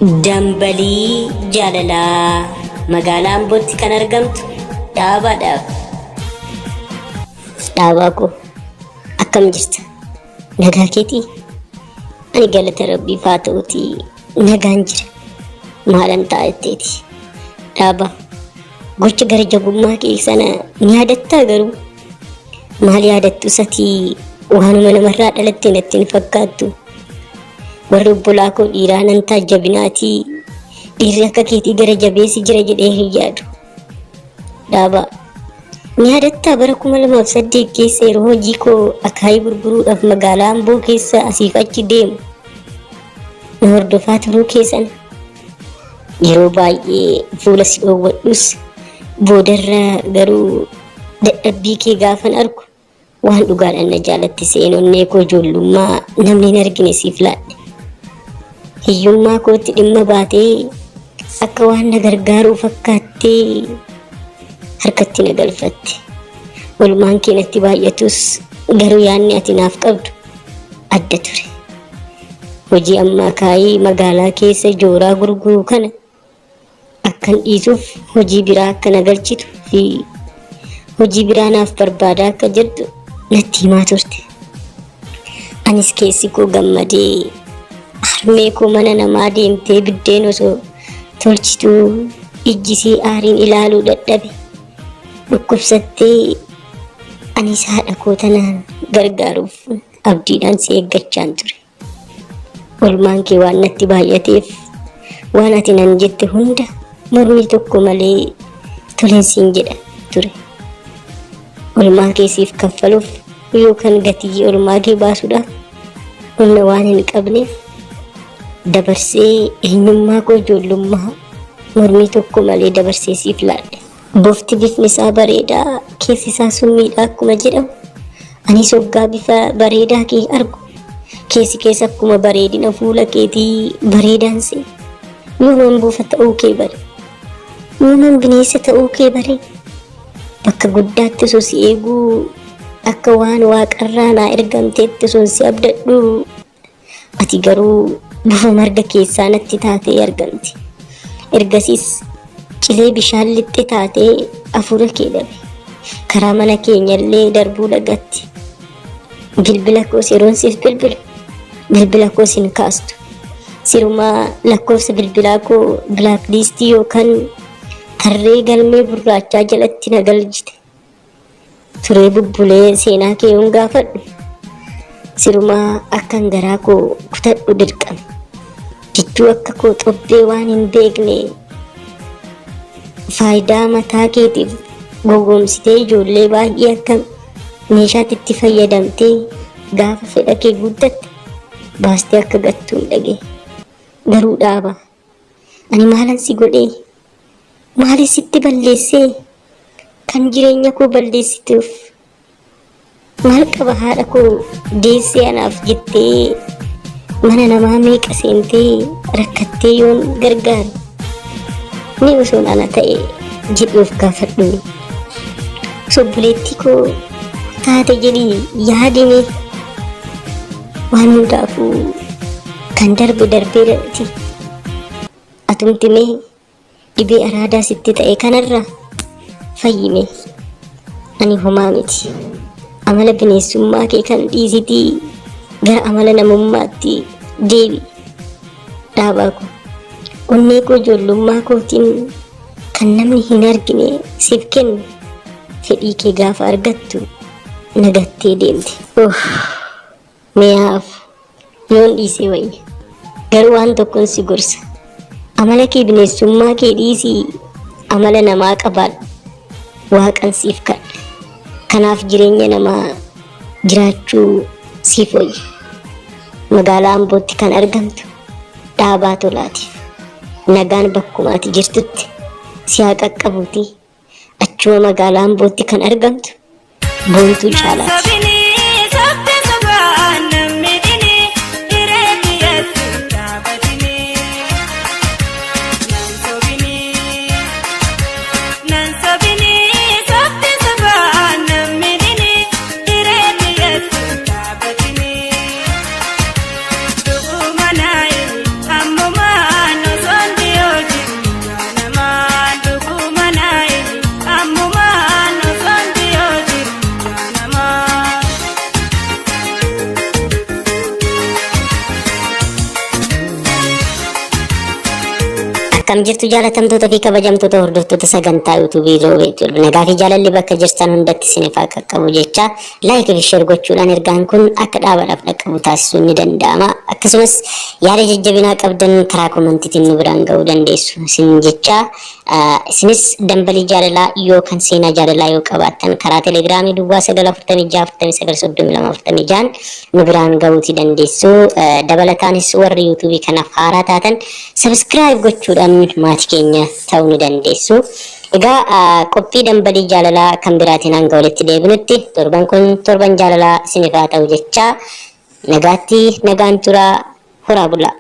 Dambalii jaalalaa magaalaan Ambootti kan argamtu dhaabaadhaaf. Dhaabaa koo akkam jirta? Nagaa keetii? Ani galata Rabbiif haa ta'uutii nagaan jira. Maalan taa'etteeti? Dhaabaa gocha gara jabummaa kee sana ni yaadattaa garuu? Maal yaadattu satii waanuma namarraa dhalatte natti hin fakkaattu. Warri obbolaa koo dhiiraa nan taajjabinaatii dhiirri akka keetii gara jabeessi jira jedhee hin yaadu. Dhaabaa ni yaadattaa bara 2008 keessa yeroo hojii koo akaayii gurguruudhaaf magaalaa Amboo keessa asiif achi deemu na hordofaa turuu keessan yeroo baay'ee fuula si dhoowwadhus boodarra garuu dadhabbii kee gaafan argu waan dhugaadhaan na jaalatte seenonnee koo ijoollummaa namni hin argine siif laadhe. Hiyyummaa kootti dhimma baatee akka waan na gargaaruu fakkaattee harkatti na galfatte. Walumaan kee natti baay'atus garuu yaadni ati naaf qabdu adda ture. Hojii ammaa kaayii magaalaa keessa jooraa gurguruu kana akkan dhiisuuf hojii biraa akka na galchitu fi hojii biraa naaf barbaadaa akka jirtu natti himaa turte. Anis keessi koo gammadee harmee koo mana namaa deemtee biddeen osoo tolchituu ijjisii aariin ilaaluu dadhabe dhukkubsattee anis haadha koo tanaan gargaaruuf abdiidhaan si eeggachaan ture. Walumaan kee waan natti baay'ateef waan ati nan jette hunda mormii tokko malee toleen siin jedha ture. Walumaa kee siif kaffaluuf yookaan gatii walumaa kee baasuudhaaf humna waan hin qabneef dabarsee eenyummaa koo ijoollummaa mormii tokko malee dabarsee siif laadhe. Bofti bifni isaa bareedaa keessi isaa summiidha akkuma jedhamu anis hoggaa bifa bareedaa kee argu keessi keessa akkuma bareedina fuula keetii bareedaan see yooman buufa ta'uu kee bare yooman bineensa ta'uu kee bare bakka guddaatti osoo si eeguu akka waan waaqarraa naa ergamteetti osoo si abdadhu ati garuu bufa marga keessaa natti taatee argamti. Ergasiis cilee bishaan lixxe taatee afuura kee dhabe. Karaa mana keenyallee darbuu dhagatti. Bilbila koos yeroon siif bilbilu bilbila koos hin kaastu. Sirumaa lakkoofsa bilbilaa koo bilaakliistii yookaan tarree galmee gurraachaa jalatti na galchite. Turee bubbulee seenaa kee yoon gaafadhu sirumaa akkan garaa koo kutadhu dirqama. Jechuu akka koo xobbee waan hin beekne faayidaa mataa keetiif gowwoomsitee ijoollee baay'ee akka meeshaatti itti fayyadamtee gaafa fedha kee guuttatte baastee akka gattuu hin dhagee. Garuu dhaaba ani maalan si godhee maaliif sitti balleessee kan jireenya koo balleessituuf maal qaba haadha koo deessee anaaf jettee mana namaa meeqa seentee rakkattee yoon gargaaru ni osoo ana ta'e jedhuuf gaafadhu. Obboleettii koo taate jedhii yaadime waan hundaafuu kan darbe darbeerati. Atumtimee dhibee araadaa sitti ta'e kanarraa fayyime. Ani homaa miti. Amala bineensummaa kee kan dhiisitii gara amala namummaatti deebi. Dhaabaa koo onnee koo ijoollummaa kootiin kan namni hin argine siif kennu fedhii kee gaafa argattu nagattee deemte. Mi'aaf yoon dhiisee wayya garuu waan tokkoon si gorsa. Amala kee bineensummaa kee dhiisii amala namaa qabaadhu. Waaqan siif kadha. Kanaaf jireenya namaa jiraachuu siif wayya. Magaalaa Ambootti kan argamtu dhaabaa tolaatiif nagaan bakkuma ati jirtutti si haa qaqqabuuti. Achuma magaalaa Ambootti kan argamtu boontuu caalaati. Ammo mano Akkam jirtu jaalatamtoota fi kabajamtoota hordoftoota sagantaa yuutuubii Roobee Tolu. Nagaa fi jaalalli bakka jirtan hundatti isiniif akka qabu jecha laayik fi sheer gochuudhaan ergaan kun akka dhaabaadhaaf dhaqqabu taasisuun ni danda'ama. Akkasumas yaada jajjabinaa qabdan karaa komantiitiin nu biraan ga'uu dandeessu isin jecha isinis dambalii jaalalaa yookaan seenaa jaalalaa yoo qabaattan karaa telegiraamii duwwaa 946 nu biraan ga'uutii dandeessu. Dabalataanis warri yuutuubii kanaaf haaraa taatan subscribe gochuudhaan maatii keenya ta'uu ni dandeessu. Egaa qophii dambalii jaalalaa kan biraatiin hanga walitti deebinutti torban kun torban jaalalaa isiniif haa ta'u jecha nagaatti nagaan turaa horaa bulaa.